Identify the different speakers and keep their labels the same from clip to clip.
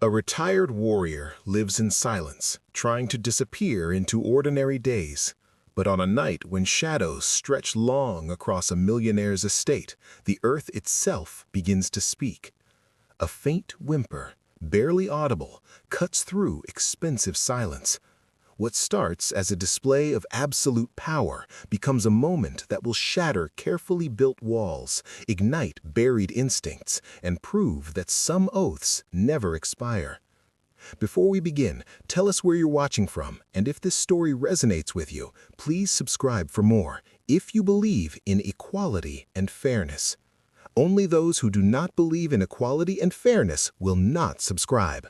Speaker 1: A retired warrior lives in silence, trying to disappear into ordinary days. But on a night when shadows stretch long across a millionaire's estate, the earth itself begins to speak. A faint whimper, barely audible, cuts through expensive silence. What starts as a display of absolute power becomes a moment that will shatter carefully built walls, ignite buried instincts, and prove that some oaths never expire. Before we begin, tell us where you're watching from, and if this story resonates with you, please subscribe for more, if you believe in equality and fairness. Only those who do not believe in equality and fairness will not subscribe.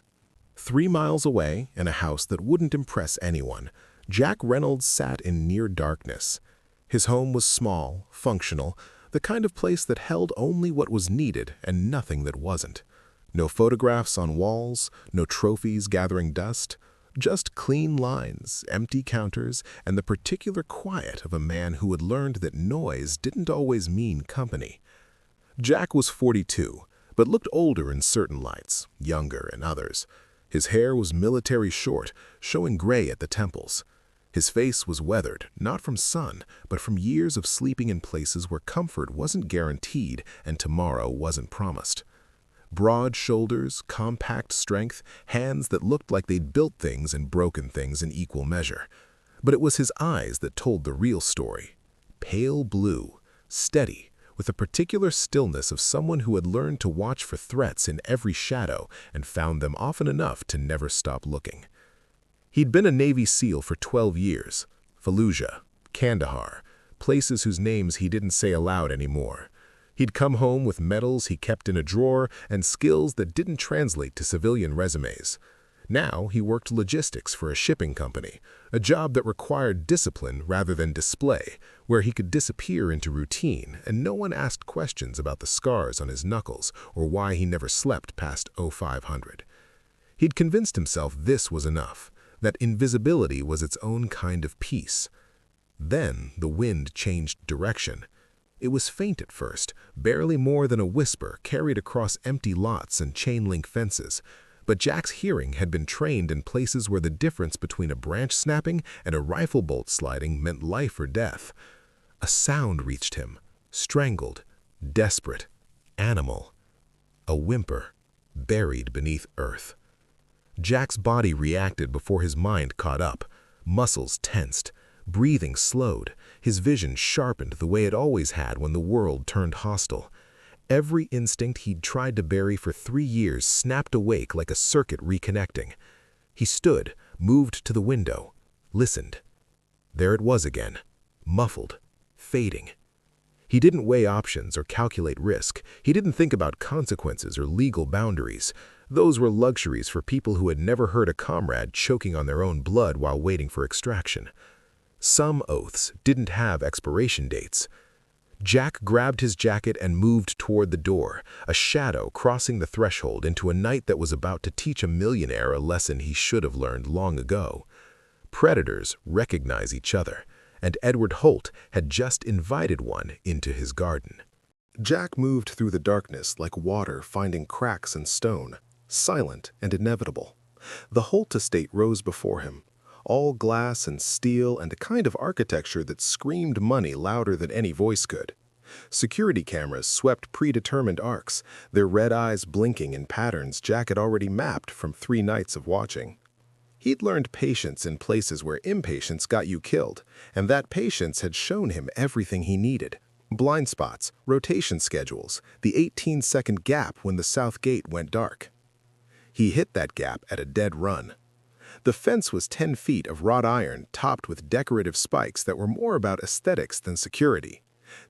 Speaker 1: 3 miles away, in a house that wouldn't impress anyone, Jack Reynolds sat in near darkness. His home was small, functional, the kind of place that held only what was needed and nothing that wasn't. No photographs on walls, no trophies gathering dust, just clean lines, empty counters, and the particular quiet of a man who had learned that noise didn't always mean company. Jack was 42, but looked older in certain lights, younger in others. His hair was military short, showing gray at the temples. His face was weathered, not from sun, but from years of sleeping in places where comfort wasn't guaranteed and tomorrow wasn't promised. Broad shoulders, compact strength, hands that looked like they'd built things and broken things in equal measure. But it was his eyes that told the real story. Pale blue, steady, with a particular stillness of someone who had learned to watch for threats in every shadow and found them often enough to never stop looking. He'd been a Navy SEAL for 12 years, Fallujah, Kandahar, places whose names he didn't say aloud anymore. He'd come home with medals he kept in a drawer and skills that didn't translate to civilian resumes. Now he worked logistics for a shipping company, a job that required discipline rather than display, where he could disappear into routine and no one asked questions about the scars on his knuckles or why he never slept past 0500. He'd convinced himself this was enough, that invisibility was its own kind of peace. Then the wind changed direction. It was faint at first, barely more than a whisper carried across empty lots and chain-link fences. But Jack's hearing had been trained in places where the difference between a branch snapping and a rifle bolt sliding meant life or death. A sound reached him, strangled, desperate, animal. A whimper, buried beneath earth. Jack's body reacted before his mind caught up, muscles tensed, breathing slowed, his vision sharpened the way it always had when the world turned hostile. Every instinct he'd tried to bury for 3 years snapped awake like a circuit reconnecting. He stood, moved to the window, listened. There it was again, muffled, fading. He didn't weigh options or calculate risk. He didn't think about consequences or legal boundaries. Those were luxuries for people who had never heard a comrade choking on their own blood while waiting for extraction. Some oaths didn't have expiration dates. Jack grabbed his jacket and moved toward the door, a shadow crossing the threshold into a night that was about to teach a millionaire a lesson he should have learned long ago. Predators recognize each other, and Edward Holt had just invited one into his garden. Jack moved through the darkness like water finding cracks in stone, silent and inevitable. The Holt estate rose before him, all glass and steel and a kind of architecture that screamed money louder than any voice could. Security cameras swept predetermined arcs, their red eyes blinking in patterns Jack had already mapped from 3 nights of watching. He'd learned patience in places where impatience got you killed, and that patience had shown him everything he needed. Blind spots, rotation schedules, the 18-second gap when the south gate went dark. He hit that gap at a dead run. The fence was 10 feet of wrought iron topped with decorative spikes that were more about aesthetics than security.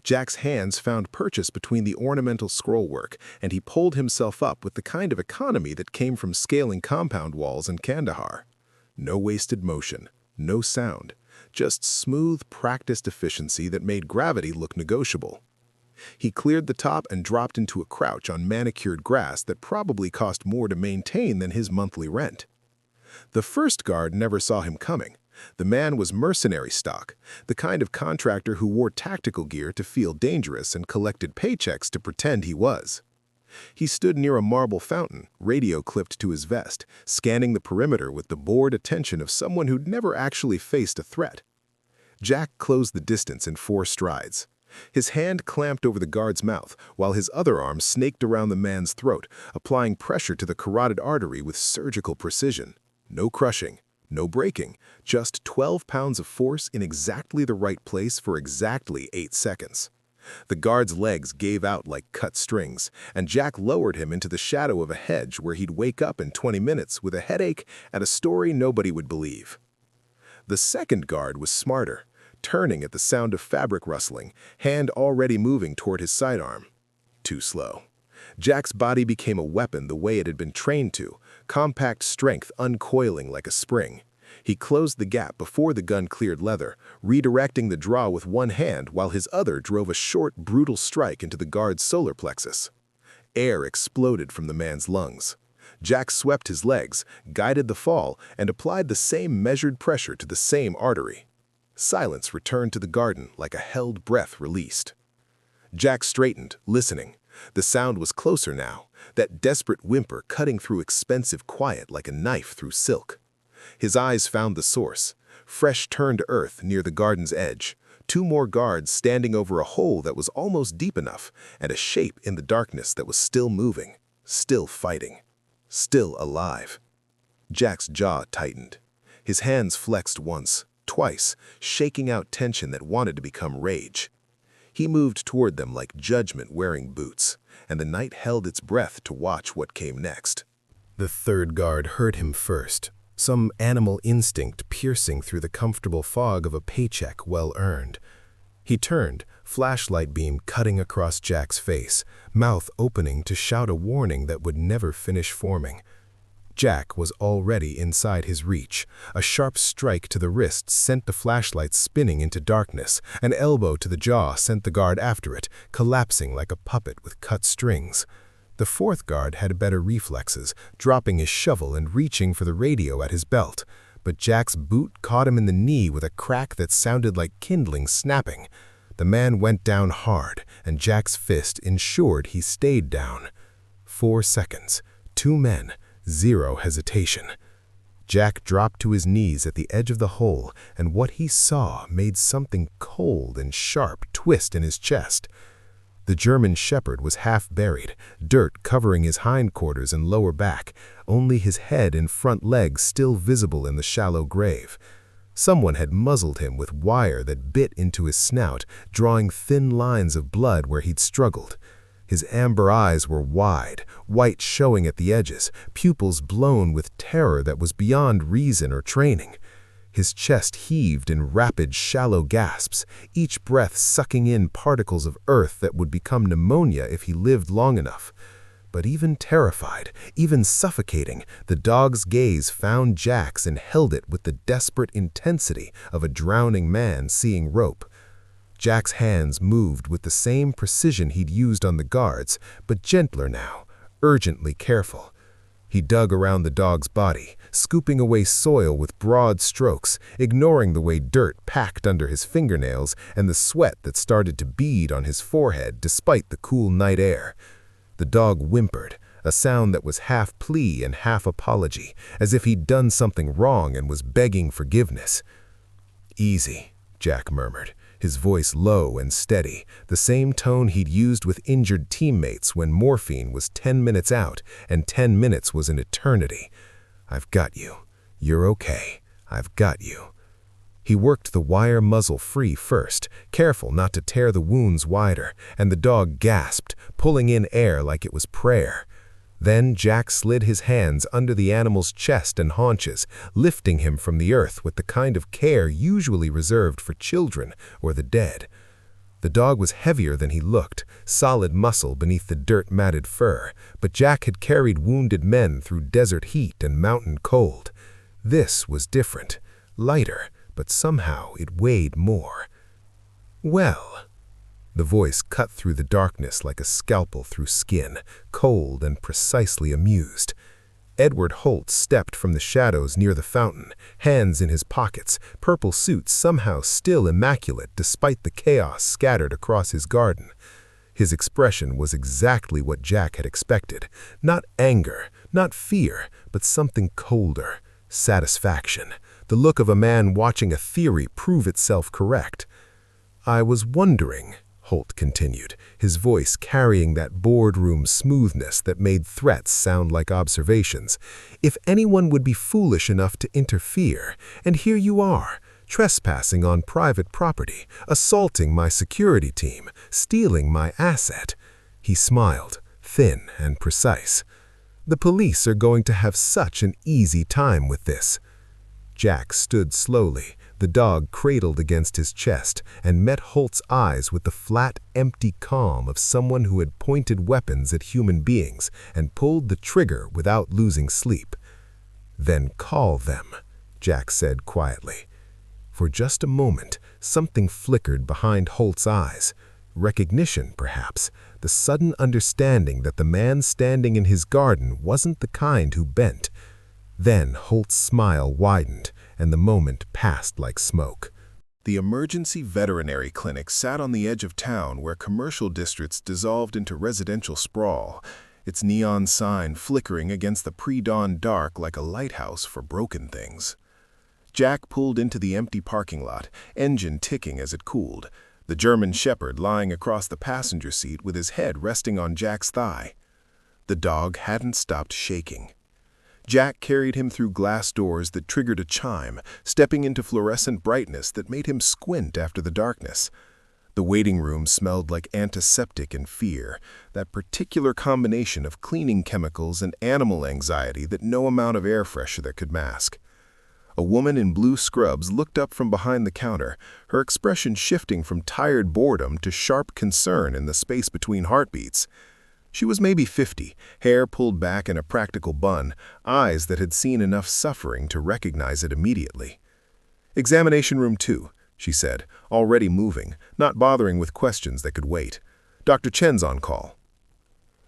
Speaker 1: Jack's hands found purchase between the ornamental scrollwork, and he pulled himself up with the kind of economy that came from scaling compound walls in Kandahar. No wasted motion, no sound, just smooth, practiced efficiency that made gravity look negotiable. He cleared the top and dropped into a crouch on manicured grass that probably cost more to maintain than his monthly rent. The first guard never saw him coming. The man was mercenary stock, the kind of contractor who wore tactical gear to feel dangerous and collected paychecks to pretend he was. He stood near a marble fountain, radio clipped to his vest, scanning the perimeter with the bored attention of someone who'd never actually faced a threat. Jack closed the distance in 4 strides. His hand clamped over the guard's mouth, while his other arm snaked around the man's throat, applying pressure to the carotid artery with surgical precision. No crushing, no breaking, just 12 pounds of force in exactly the right place for exactly 8 seconds. The guard's legs gave out like cut strings, and Jack lowered him into the shadow of a hedge where he'd wake up in 20 minutes with a headache and a story nobody would believe. The second guard was smarter, turning at the sound of fabric rustling, hand already moving toward his sidearm. Too slow. Jack's body became a weapon the way it had been trained to, compact strength uncoiling like a spring. He closed the gap before the gun cleared leather, redirecting the draw with one hand while his other drove a short, brutal strike into the guard's solar plexus. Air exploded from the man's lungs. Jack swept his legs, guided the fall, and applied the same measured pressure to the same artery. Silence returned to the garden like a held breath released. Jack straightened, listening. The sound was closer now, that desperate whimper cutting through expensive quiet like a knife through silk. His eyes found the source, fresh turned earth near the garden's edge, 2 more guards standing over a hole that was almost deep enough, and a shape in the darkness that was still moving, still fighting, still alive. Jack's jaw tightened. His hands flexed once, twice, shaking out tension that wanted to become rage. He moved toward them like judgment wearing boots, and the night held its breath to watch what came next. The third guard heard him first. Some animal instinct piercing through the comfortable fog of a paycheck well earned. He turned, flashlight beam cutting across Jack's face, mouth opening to shout a warning that would never finish forming. Jack was already inside his reach. A sharp strike to the wrist sent the flashlight spinning into darkness. An elbow to the jaw sent the guard after it, collapsing like a puppet with cut strings. The fourth guard had better reflexes, dropping his shovel and reaching for the radio at his belt. But Jack's boot caught him in the knee with a crack that sounded like kindling snapping. The man went down hard, and Jack's fist ensured he stayed down. 4 seconds, 2 men, 0 hesitation. Jack dropped to his knees at the edge of the hole, and what he saw made something cold and sharp twist in his chest. The German shepherd was half buried, dirt covering his hindquarters and lower back, only his head and front legs still visible in the shallow grave. Someone had muzzled him with wire that bit into his snout, drawing thin lines of blood where he'd struggled. His amber eyes were wide, white showing at the edges, pupils blown with terror that was beyond reason or training. His chest heaved in rapid, shallow gasps, each breath sucking in particles of earth that would become pneumonia if he lived long enough. But even terrified, even suffocating, the dog's gaze found Jack's and held it with the desperate intensity of a drowning man seeing rope. Jack's hands moved with the same precision he'd used on the guards, but gentler now, urgently careful. He dug around the dog's body, scooping away soil with broad strokes, ignoring the way dirt packed under his fingernails and the sweat that started to bead on his forehead despite the cool night air. The dog whimpered, a sound that was half plea and half apology, as if he'd done something wrong and was begging forgiveness. "Easy," Jack murmured, his voice low and steady, the same tone he'd used with injured teammates when morphine was 10 minutes out and 10 minutes was an eternity. "I've got you. You're okay. I've got you." He worked the wire muzzle free first, careful not to tear the wounds wider, and the dog gasped, pulling in air like it was prayer. Then Jack slid his hands under the animal's chest and haunches, lifting him from the earth with the kind of care usually reserved for children or the dead. The dog was heavier than he looked, solid muscle beneath the dirt-matted fur, but Jack had carried wounded men through desert heat and mountain cold. This was different, lighter, but somehow it weighed more. "Well," the voice cut through the darkness like a scalpel through skin, cold and precisely amused. Edward Holt stepped from the shadows near the fountain, hands in his pockets, purple suit somehow still immaculate despite the chaos scattered across his garden. His expression was exactly what Jack had expected. Not anger, not fear, but something colder. Satisfaction. The look of a man watching a theory prove itself correct. "I was wondering," Holt continued, his voice carrying that boardroom smoothness that made threats sound like observations, "if anyone would be foolish enough to interfere, and here you are, trespassing on private property, assaulting my security team, stealing my asset." He smiled, thin and precise. "The police are going to have such an easy time with this." Jack stood slowly, the dog cradled against his chest, and met Holt's eyes with the flat, empty calm of someone who had pointed weapons at human beings and pulled the trigger without losing sleep. "Then call them," Jack said quietly. For just a moment, something flickered behind Holt's eyes. Recognition, perhaps, the sudden understanding that the man standing in his garden wasn't the kind who bent. Then Holt's smile widened, and the moment passed like smoke. The emergency veterinary clinic sat on the edge of town where commercial districts dissolved into residential sprawl, its neon sign flickering against the pre-dawn dark like a lighthouse for broken things. Jack pulled into the empty parking lot, engine ticking as it cooled, the German Shepherd lying across the passenger seat with his head resting on Jack's thigh. The dog hadn't stopped shaking. Jack carried him through glass doors that triggered a chime, stepping into fluorescent brightness that made him squint after the darkness. The waiting room smelled like antiseptic and fear, that particular combination of cleaning chemicals and animal anxiety that no amount of air freshener could mask. A woman in blue scrubs looked up from behind the counter, her expression shifting from tired boredom to sharp concern in the space between heartbeats. She was maybe 50, hair pulled back in a practical bun, eyes that had seen enough suffering to recognize it immediately. "Examination room 2, she said, already moving, not bothering with questions that could wait. "Dr. Chen's on call."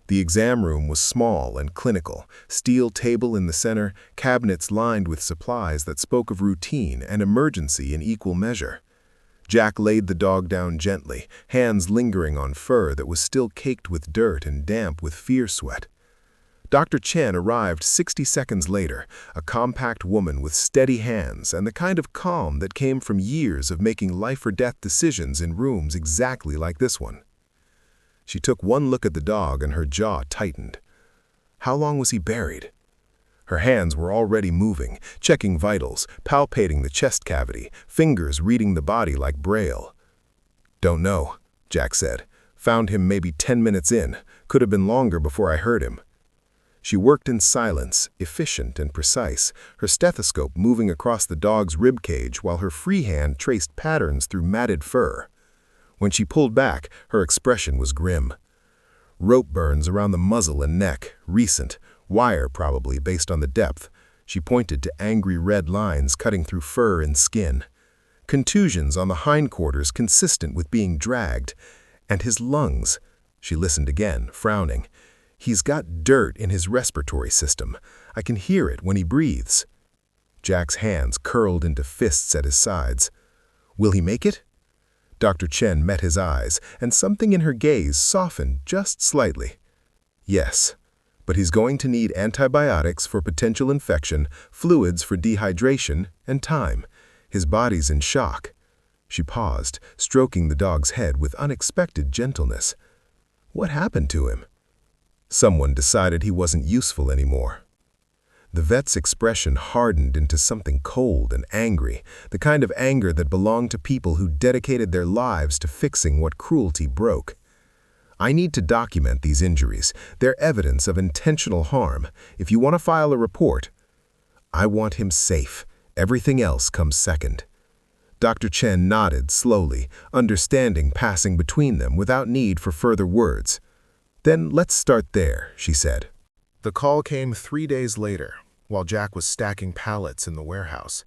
Speaker 1: The exam room was small and clinical, steel table in the center, cabinets lined with supplies that spoke of routine and emergency in equal measure. Jack laid the dog down gently, hands lingering on fur that was still caked with dirt and damp with fear sweat. Dr. Chen arrived 60 seconds later, a compact woman with steady hands and the kind of calm that came from years of making life-or-death decisions in rooms exactly like this one. She took one look at the dog and her jaw tightened. How long was he buried? Her hands were already moving, checking vitals, palpating the chest cavity, fingers reading the body like Braille. "Don't know," Jack said. "Found him maybe 10 minutes in. Could have been longer before I heard him." She worked in silence, efficient and precise, her stethoscope moving across the dog's ribcage while her free hand traced patterns through matted fur. When she pulled back, her expression was grim. Rope burns around the muzzle and neck, recent, wire probably based on the depth. She pointed to angry red lines cutting through fur and skin. Contusions on the hindquarters consistent with being dragged. And his lungs. She listened again, frowning. "He's got dirt in his respiratory system. I can hear it when he breathes." Jack's hands curled into fists at his sides. "Will he make it?" Dr. Chen met his eyes, and something in her gaze softened just slightly. "Yes, but he's going to need antibiotics for potential infection, fluids for dehydration, and time. His body's in shock." She paused, stroking the dog's head with unexpected gentleness. "What happened to him?" "Someone decided he wasn't useful anymore." The vet's expression hardened into something cold and angry, the kind of anger that belonged to people who dedicated their lives to fixing what cruelty broke. "I need to document these injuries. They're evidence of intentional harm. If you want to file a report." "I want him safe. Everything else comes second." Dr. Chen nodded slowly, understanding passing between them without need for further words. "Then let's start there," she said. The call came 3 days later, while Jack was stacking pallets in the warehouse,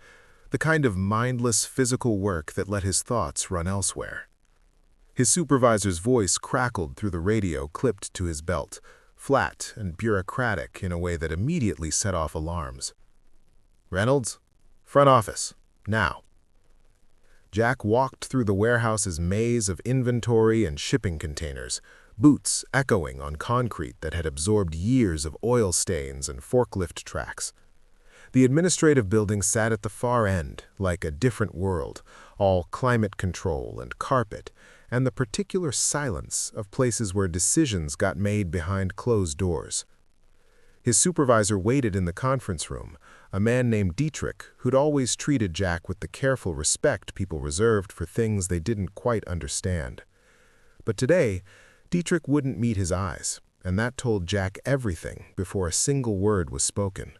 Speaker 1: the kind of mindless physical work that let his thoughts run elsewhere. His supervisor's voice crackled through the radio clipped to his belt, flat and bureaucratic in a way that immediately set off alarms. "Reynolds? Front office. Now." Jack walked through the warehouse's maze of inventory and shipping containers, boots echoing on concrete that had absorbed years of oil stains and forklift tracks. The administrative building sat at the far end, like a different world, all climate control and carpet, and the particular silence of places where decisions got made behind closed doors. His supervisor waited in the conference room, a man named Dietrich, who'd always treated Jack with the careful respect people reserved for things they didn't quite understand. But today, Dietrich wouldn't meet his eyes, and that told Jack everything before a single word was spoken.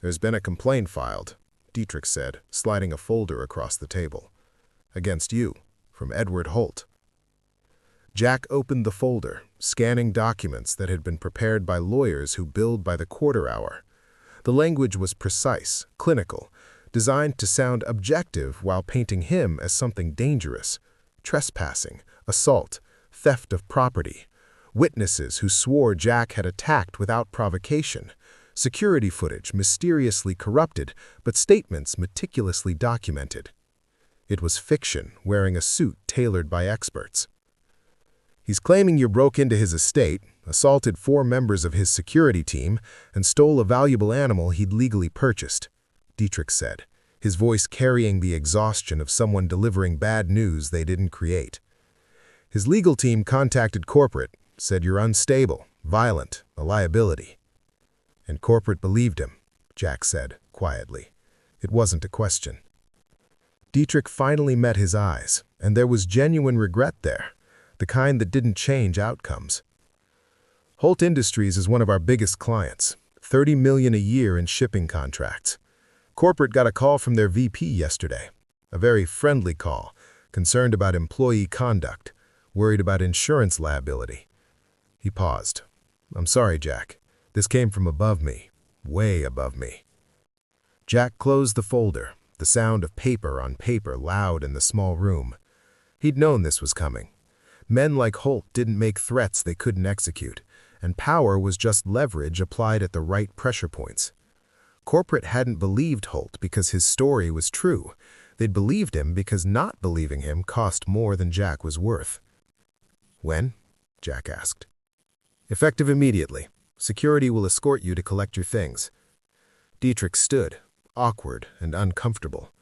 Speaker 1: "There's been a complaint filed," Dietrich said, sliding a folder across the table. "Against you, from Edward Holt." Jack opened the folder, scanning documents that had been prepared by lawyers who billed by the quarter hour. The language was precise, clinical, designed to sound objective while painting him as something dangerous: trespassing, assault, theft of property, witnesses who swore Jack had attacked without provocation, security footage mysteriously corrupted, but statements meticulously documented. It was fiction wearing a suit tailored by experts. "He's claiming you broke into his estate, assaulted 4 members of his security team, and stole a valuable animal he'd legally purchased," Dietrich said, his voice carrying the exhaustion of someone delivering bad news they didn't create. "His legal team contacted corporate, said you're unstable, violent, a liability." "And corporate believed him," Jack said, quietly. It wasn't a question. Dietrich finally met his eyes, and there was genuine regret there, the kind that didn't change outcomes. "Holt Industries is one of our biggest clients, $30 million a year in shipping contracts. Corporate got a call from their VP yesterday, a very friendly call, concerned about employee conduct, worried about insurance liability." He paused. "I'm sorry, Jack. This came from above me, way above me." Jack closed the folder, the sound of paper on paper loud in the small room. He'd known this was coming. Men like Holt didn't make threats they couldn't execute, and power was just leverage applied at the right pressure points. Corporate hadn't believed Holt because his story was true. They'd believed him because not believing him cost more than Jack was worth. "When?" Jack asked. "Effective immediately. Security will escort you to collect your things." Dietrich stood, awkward and uncomfortable.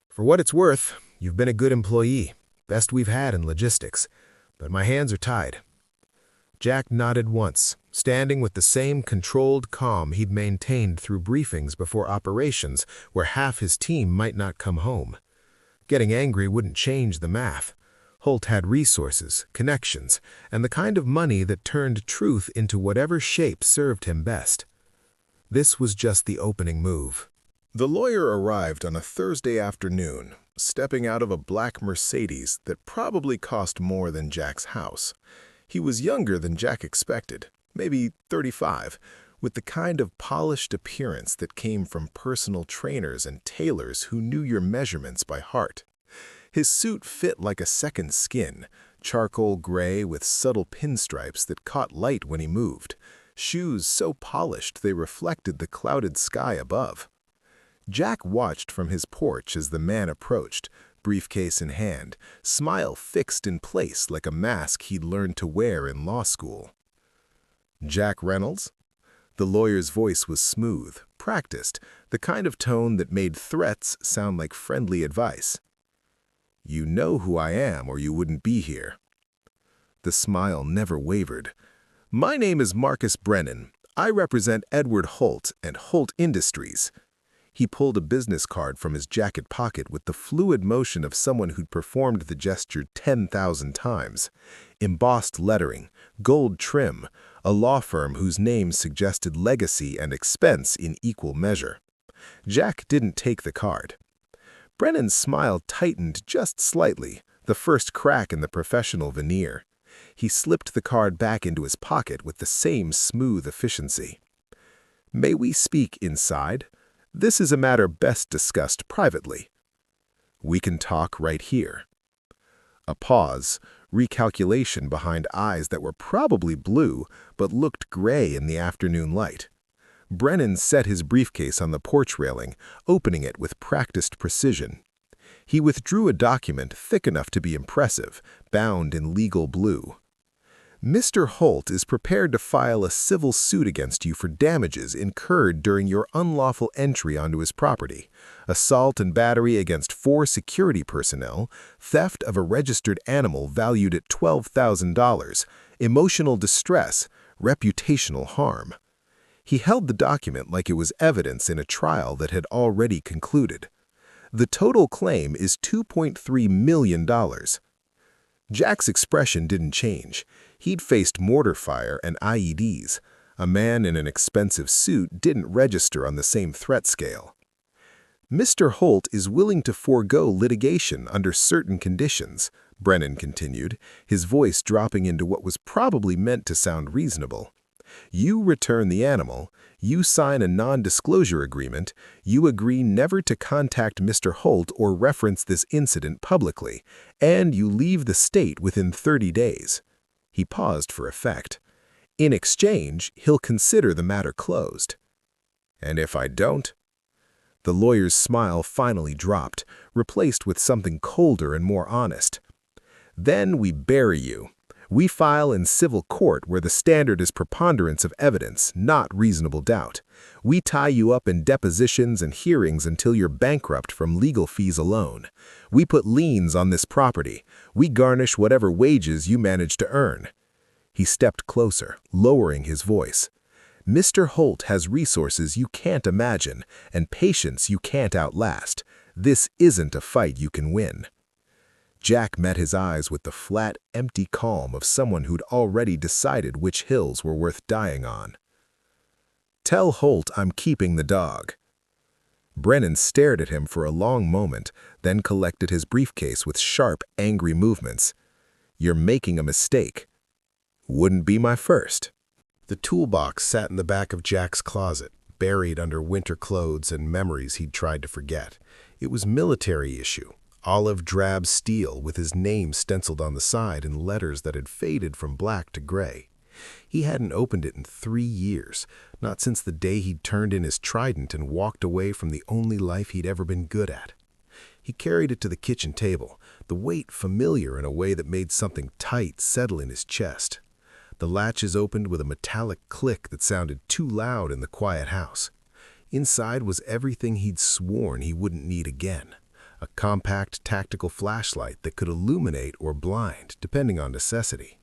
Speaker 1: "For what it's worth, you've been a good employee, best we've had in logistics, but my hands are tied." Jack nodded once, standing with the same controlled calm he'd maintained through briefings before operations where half his team might not come home. Getting angry wouldn't change the math. Holt had resources, connections, and the kind of money that turned truth into whatever shape served him best. This was just the opening move. The lawyer arrived on a Thursday afternoon, stepping out of a black Mercedes that probably cost more than Jack's house. He was younger than Jack expected, maybe 35, with the kind of polished appearance that came from personal trainers and tailors who knew your measurements by heart. His suit fit like a second skin, charcoal gray with subtle pinstripes that caught light when he moved, shoes so polished they reflected the clouded sky above. Jack watched from his porch as the man approached, briefcase in hand, smile fixed in place like a mask he'd learned to wear in law school. "Jack Reynolds?" The lawyer's voice was smooth, practiced, the kind of tone that made threats sound like friendly advice. "You know who I am or you wouldn't be here." The smile never wavered. "My name is Marcus Brennan. I represent Edward Holt and Holt Industries." He pulled a business card from his jacket pocket with the fluid motion of someone who'd performed the gesture 10,000 times. Embossed lettering, gold trim, a law firm whose name suggested legacy and expense in equal measure. Jack didn't take the card. Brennan's smile tightened just slightly, the first crack in the professional veneer. He slipped the card back into his pocket with the same smooth efficiency. "May we speak inside? This is a matter best discussed privately." "We can talk right here." A pause, recalculation behind eyes that were probably blue but looked gray in the afternoon light. Brennan set his briefcase on the porch railing, opening it with practiced precision. He withdrew a document thick enough to be impressive, bound in legal blue. Mr. Holt is prepared to file a civil suit against you for damages incurred during your unlawful entry onto his property, assault and battery against 4 security personnel, theft of a registered animal valued at $12,000, emotional distress, reputational harm. He held the document like it was evidence in a trial that had already concluded. The total claim is $2.3 million. Jack's expression didn't change. He'd faced mortar fire and IEDs. A man in an expensive suit didn't register on the same threat scale. Mr. Holt is willing to forego litigation under certain conditions, Brennan continued, his voice dropping into what was probably meant to sound reasonable. You return the animal, you sign a non-disclosure agreement, you agree never to contact Mr. Holt or reference this incident publicly, and you leave the state within 30 days. He paused for effect. In exchange, he'll consider the matter closed. And if I don't? The lawyer's smile finally dropped, replaced with something colder and more honest. Then we bury you. We file in civil court where the standard is preponderance of evidence, not reasonable doubt. We tie you up in depositions and hearings until you're bankrupt from legal fees alone. We put liens on this property. We garnish whatever wages you manage to earn. He stepped closer, lowering his voice. Mr. Holt has resources you can't imagine and patience you can't outlast. This isn't a fight you can win. Jack met his eyes with the flat, empty calm of someone who'd already decided which hills were worth dying on. Tell Holt I'm keeping the dog. Brennan stared at him for a long moment, then collected his briefcase with sharp, angry movements. You're making a mistake. Wouldn't be my first. The toolbox sat in the back of Jack's closet, buried under winter clothes and memories he'd tried to forget. It was military issue. Olive drab steel with his name stenciled on the side in letters that had faded from black to gray. He hadn't opened it in 3 years, not since the day he'd turned in his trident and walked away from the only life he'd ever been good at. He carried it to the kitchen table, the weight familiar in a way that made something tight settle in his chest. The latches opened with a metallic click that sounded too loud in the quiet house. Inside was everything he'd sworn he wouldn't need again. A compact tactical flashlight that could illuminate or blind, depending on necessity.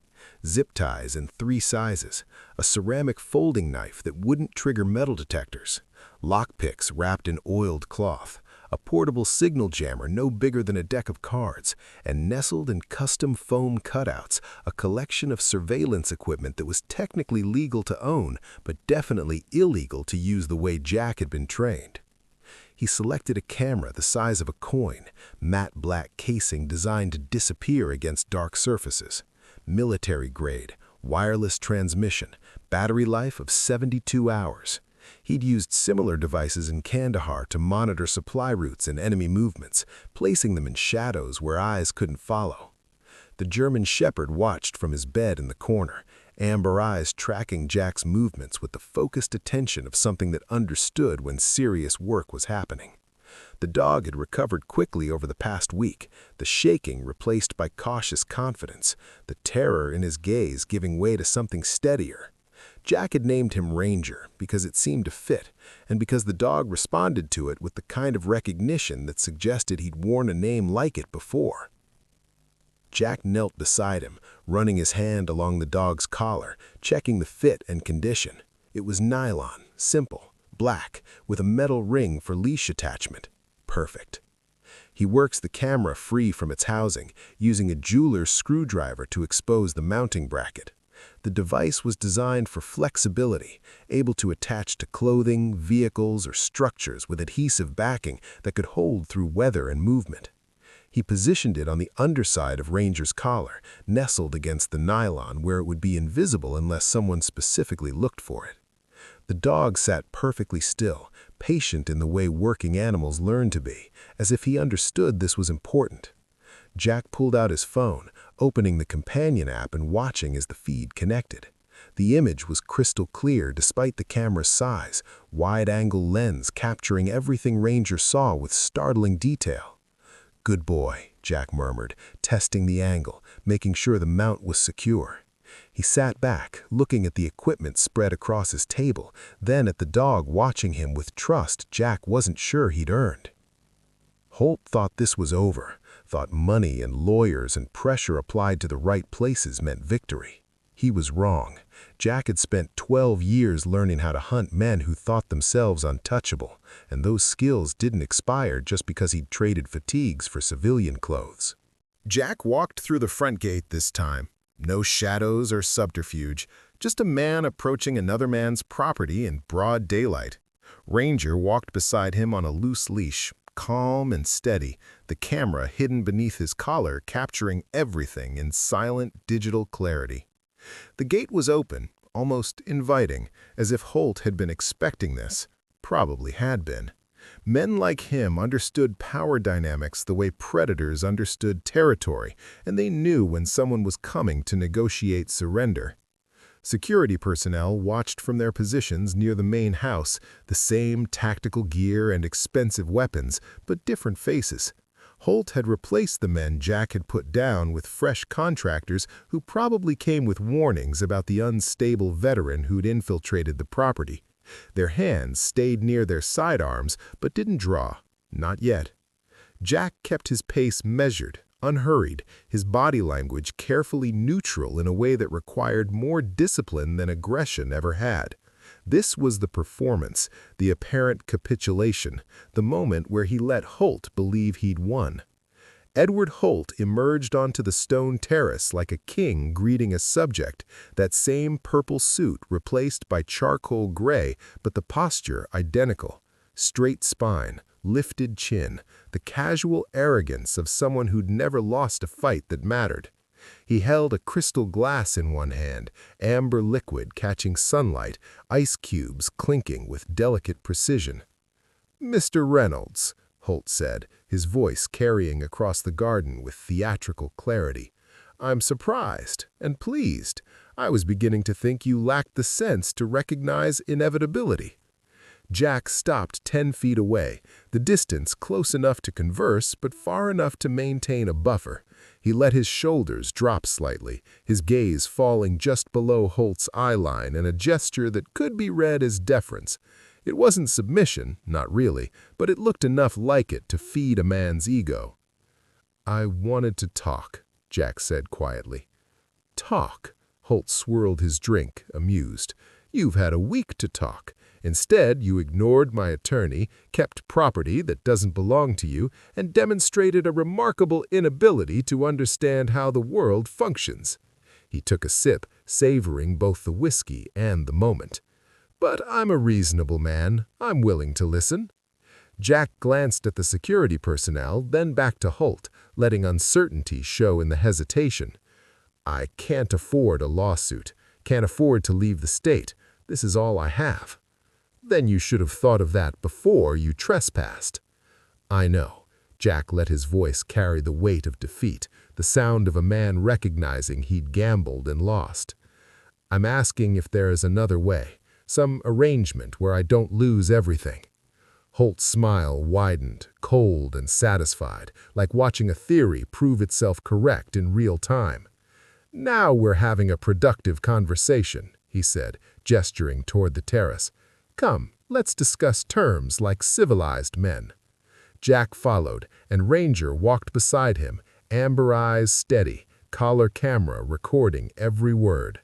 Speaker 1: Zip ties in 3 sizes, a ceramic folding knife that wouldn't trigger metal detectors, lockpicks wrapped in oiled cloth, a portable signal jammer no bigger than a deck of cards, and nestled in custom foam cutouts, a collection of surveillance equipment that was technically legal to own, but definitely illegal to use the way Jack had been trained. He selected a camera the size of a coin, matte black casing designed to disappear against dark surfaces. Military grade, wireless transmission, battery life of 72 hours. He'd used similar devices in Kandahar to monitor supply routes and enemy movements, placing them in shadows where eyes couldn't follow. The German shepherd watched from his bed in the corner, amber eyes tracking Jack's movements with the focused attention of something that understood when serious work was happening. The dog had recovered quickly over the past week, the shaking replaced by cautious confidence, the terror in his gaze giving way to something steadier. Jack had named him Ranger because it seemed to fit, and because the dog responded to it with the kind of recognition that suggested he'd worn a name like it before. Jack knelt beside him, running his hand along the dog's collar, checking the fit and condition. It was nylon, simple, black, with a metal ring for leash attachment. Perfect. He works the camera free from its housing, using a jeweler's screwdriver to expose the mounting bracket. The device was designed for flexibility, able to attach to clothing, vehicles, or structures with adhesive backing that could hold through weather and movement. He positioned it on the underside of Ranger's collar, nestled against the nylon where it would be invisible unless someone specifically looked for it. The dog sat perfectly still, patient in the way working animals learn to be, as if he understood this was important. Jack pulled out his phone, opening the companion app and watching as the feed connected. The image was crystal clear despite the camera's size, wide-angle lens capturing everything Ranger saw with startling detail. "Good boy," Jack murmured, testing the angle, making sure the mount was secure. He sat back, looking at the equipment spread across his table, then at the dog watching him with trust Jack wasn't sure he'd earned. Holt thought this was over, thought money and lawyers and pressure applied to the right places meant victory. He was wrong. Jack had spent 12 years learning how to hunt men who thought themselves untouchable, and those skills didn't expire just because he'd traded fatigues for civilian clothes. Jack walked through the front gate this time. No shadows or subterfuge, just a man approaching another man's property in broad daylight. Ranger walked beside him on a loose leash, calm and steady, the camera hidden beneath his collar capturing everything in silent digital clarity. The gate was open, almost inviting, as if Holt had been expecting this, probably had been. Men like him understood power dynamics the way predators understood territory, and they knew when someone was coming to negotiate surrender. Security personnel watched from their positions near the main house, the same tactical gear and expensive weapons, but different faces. Holt had replaced the men Jack had put down with fresh contractors who probably came with warnings about the unstable veteran who'd infiltrated the property. Their hands stayed near their sidearms but didn't draw, not yet. Jack kept his pace measured, unhurried, his body language carefully neutral in a way that required more discipline than aggression ever had. This was the performance, the apparent capitulation, the moment where he let Holt believe he'd won. Edward Holt emerged onto the stone terrace like a king greeting a subject, that same purple suit replaced by charcoal gray, but the posture identical. Straight spine, lifted chin, the casual arrogance of someone who'd never lost a fight that mattered. He held a crystal glass in one hand, amber liquid catching sunlight, ice cubes clinking with delicate precision. "Mr. Reynolds," Holt said, his voice carrying across the garden with theatrical clarity. "I'm surprised and pleased. I was beginning to think you lacked the sense to recognize inevitability." Jack stopped 10 feet away, the distance close enough to converse but far enough to maintain a buffer. He let his shoulders drop slightly, his gaze falling just below Holt's eyeline in a gesture that could be read as deference. It wasn't submission, not really, but it looked enough like it to feed a man's ego. "I wanted to talk," Jack said quietly. "Talk?" Holt swirled his drink, amused. "You've had a week to talk. Instead, you ignored my attorney, kept property that doesn't belong to you, and demonstrated a remarkable inability to understand how the world functions." He took a sip, savoring both the whiskey and the moment. "But I'm a reasonable man. I'm willing to listen." Jack glanced at the security personnel, then back to Holt, letting uncertainty show in the hesitation. "I can't afford a lawsuit. Can't afford to leave the state. This is all I have." "Then you should have thought of that before you trespassed." "I know." Jack let his voice carry the weight of defeat, the sound of a man recognizing he'd gambled and lost. "I'm asking if there is another way, some arrangement where I don't lose everything." Holt's smile widened, cold and satisfied, like watching a theory prove itself correct in real time. "Now we're having a productive conversation," he said, gesturing toward the terrace. "Come, let's discuss terms like civilized men." Jack followed, and Ranger walked beside him, amber eyes steady, collar camera recording every word.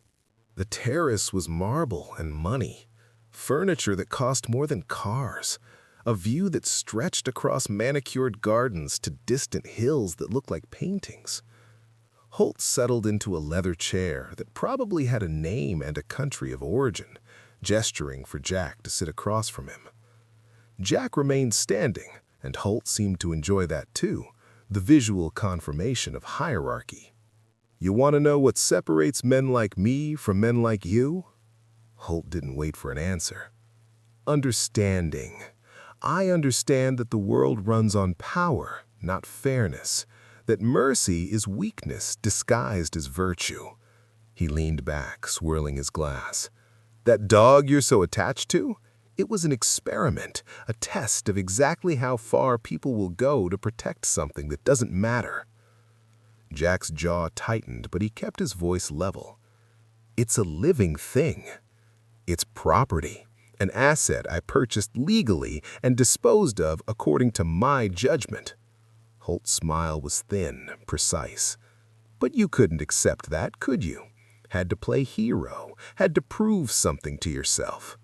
Speaker 1: The terrace was marble and money, furniture that cost more than cars, a view that stretched across manicured gardens to distant hills that looked like paintings. Holt settled into a leather chair that probably had a name and a country of origin, gesturing for Jack to sit across from him. Jack remained standing, and Holt seemed to enjoy that too, the visual confirmation of hierarchy. "You want to know what separates men like me from men like you?" Holt didn't wait for an answer. "Understanding. I understand that the world runs on power, not fairness, that mercy is weakness disguised as virtue." He leaned back, swirling his glass. "That dog you're so attached to? It was an experiment, a test of exactly how far people will go to protect something that doesn't matter." Jack's jaw tightened, but he kept his voice level. It's a living thing. It's property, an asset I purchased legally and disposed of according to my judgment. Holt's smile was thin, precise. But you couldn't accept that, could you? Had to play hero, had to prove something to yourself.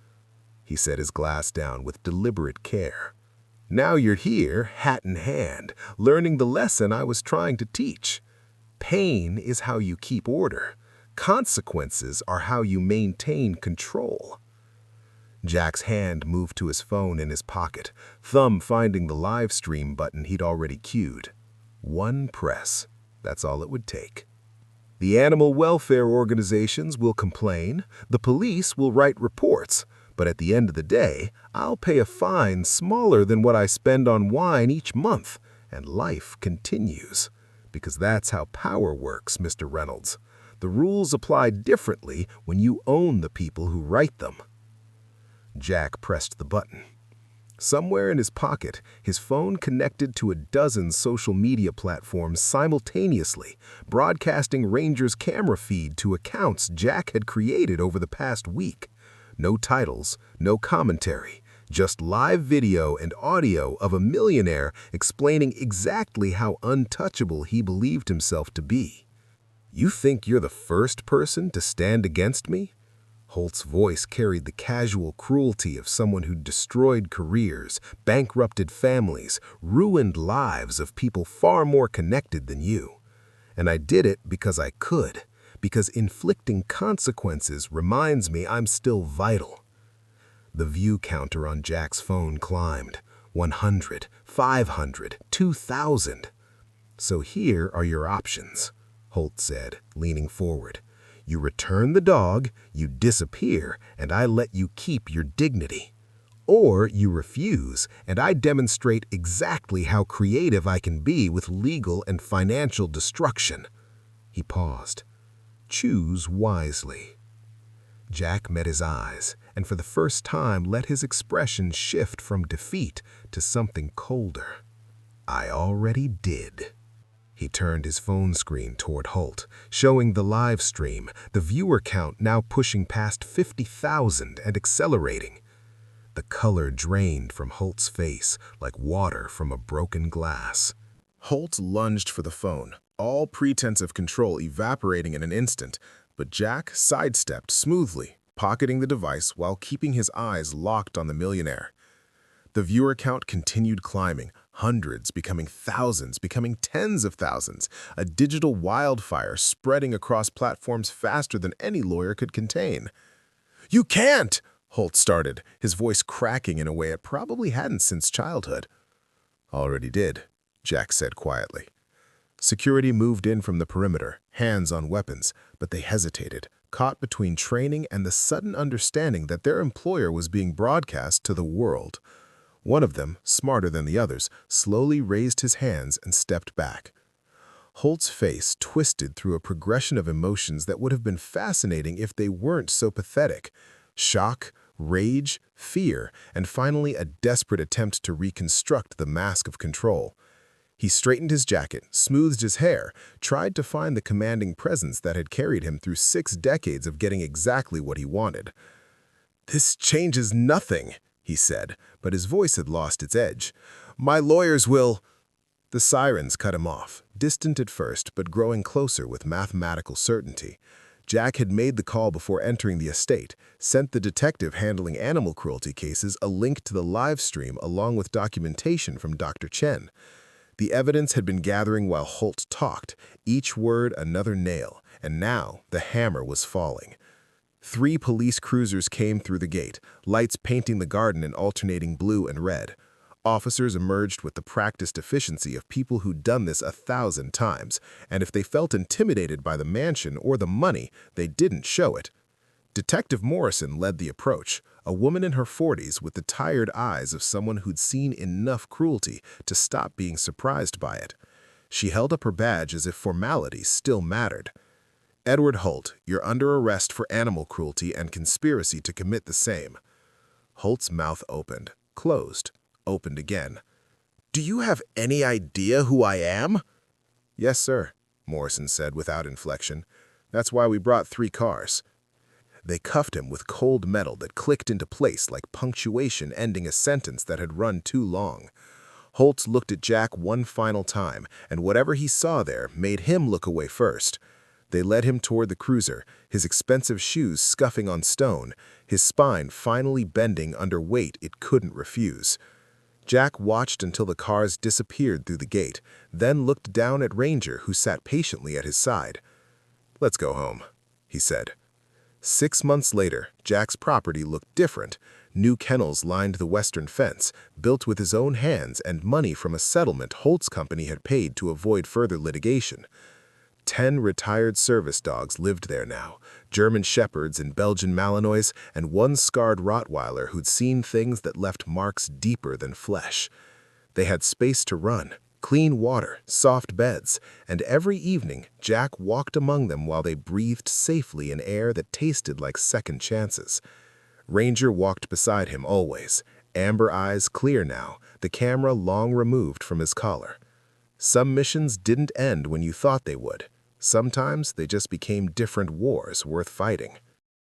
Speaker 1: He set his glass down with deliberate care. Now you're here, hat in hand, learning the lesson I was trying to teach. Pain is how you keep order. Consequences are how you maintain control. Jack's hand moved to his phone in his pocket, thumb finding the live stream button he'd already cued. One press. That's all it would take. The animal welfare organizations will complain, the police will write reports, but at the end of the day, I'll pay a fine smaller than what I spend on wine each month, and life continues. Because that's how power works, Mr. Reynolds. The rules apply differently when you own the people who write them. Jack pressed the button. Somewhere in his pocket, his phone connected to a dozen social media platforms simultaneously, broadcasting Ranger's camera feed to accounts Jack had created over the past week. No titles, no commentary, just live video and audio of a millionaire explaining exactly how untouchable he believed himself to be. You think you're the first person to stand against me? Holt's voice carried the casual cruelty of someone who destroyed careers, bankrupted families, ruined lives of people far more connected than you. And I did it because I could, because inflicting consequences reminds me I'm still vital. The view counter on Jack's phone climbed. 100, 500, 2,000. So here are your options, Holt said, leaning forward. You return the dog, you disappear, and I let you keep your dignity. Or you refuse, and I demonstrate exactly how creative I can be with legal and financial destruction. He paused. Choose wisely. Jack met his eyes, and for the first time let his expression shift from defeat to something colder. I already did. He turned his phone screen toward Holt, showing the live stream, the viewer count now pushing past 50,000 and accelerating. The color drained from Holt's face like water from a broken glass. Holt lunged for the phone, all pretense of control evaporating in an instant, but Jack sidestepped smoothly, pocketing the device while keeping his eyes locked on the millionaire. The viewer count continued climbing, hundreds becoming thousands, becoming tens of thousands, a digital wildfire spreading across platforms faster than any lawyer could contain. You can't! Holt started, his voice cracking in a way it probably hadn't since childhood. Already did, Jack said quietly. Security moved in from the perimeter, hands on weapons, but they hesitated, caught between training and the sudden understanding that their employer was being broadcast to the world. One of them, smarter than the others, slowly raised his hands and stepped back. Holt's face twisted through a progression of emotions that would have been fascinating if they weren't so pathetic. Shock, rage, fear, and finally a desperate attempt to reconstruct the mask of control. He straightened his jacket, smoothed his hair, tried to find the commanding presence that had carried him through 6 decades of getting exactly what he wanted. This changes nothing, he said, but his voice had lost its edge. My lawyers will... The sirens cut him off, distant at first, but growing closer with mathematical certainty. Jack had made the call before entering the estate, sent the detective handling animal cruelty cases a link to the live stream along with documentation from Dr. Chen. The evidence had been gathering while Holt talked, each word another nail, and now the hammer was falling. 3 police cruisers came through the gate, lights painting the garden in alternating blue and red. Officers emerged with the practiced efficiency of people who'd done this 1,000 times, and if they felt intimidated by the mansion or the money, they didn't show it. Detective Morrison led the approach, a woman in her 40s with the tired eyes of someone who'd seen enough cruelty to stop being surprised by it. She held up her badge as if formality still mattered. Edward Holt, you're under arrest for animal cruelty and conspiracy to commit the same. Holt's mouth opened, closed, opened again. Do you have any idea who I am? Yes, sir, Morrison said without inflection. That's why we brought 3 cars. They cuffed him with cold metal that clicked into place like punctuation ending a sentence that had run too long. Holtz looked at Jack one final time, and whatever he saw there made him look away first. They led him toward the cruiser, his expensive shoes scuffing on stone, his spine finally bending under weight it couldn't refuse. Jack watched until the cars disappeared through the gate, then looked down at Ranger, who sat patiently at his side. "Let's go home," he said. 6 months later, Jack's property looked different. New kennels lined the western fence, built with his own hands and money from a settlement Holt's company had paid to avoid further litigation. 10 retired service dogs lived there now, German Shepherds and Belgian Malinois, and one scarred Rottweiler who'd seen things that left marks deeper than flesh. They had space to run, clean water, soft beds, and every evening Jack walked among them while they breathed safely in air that tasted like second chances. Ranger walked beside him always, amber eyes clear now, the camera long removed from his collar. Some missions didn't end when you thought they would. Sometimes they just became different wars worth fighting.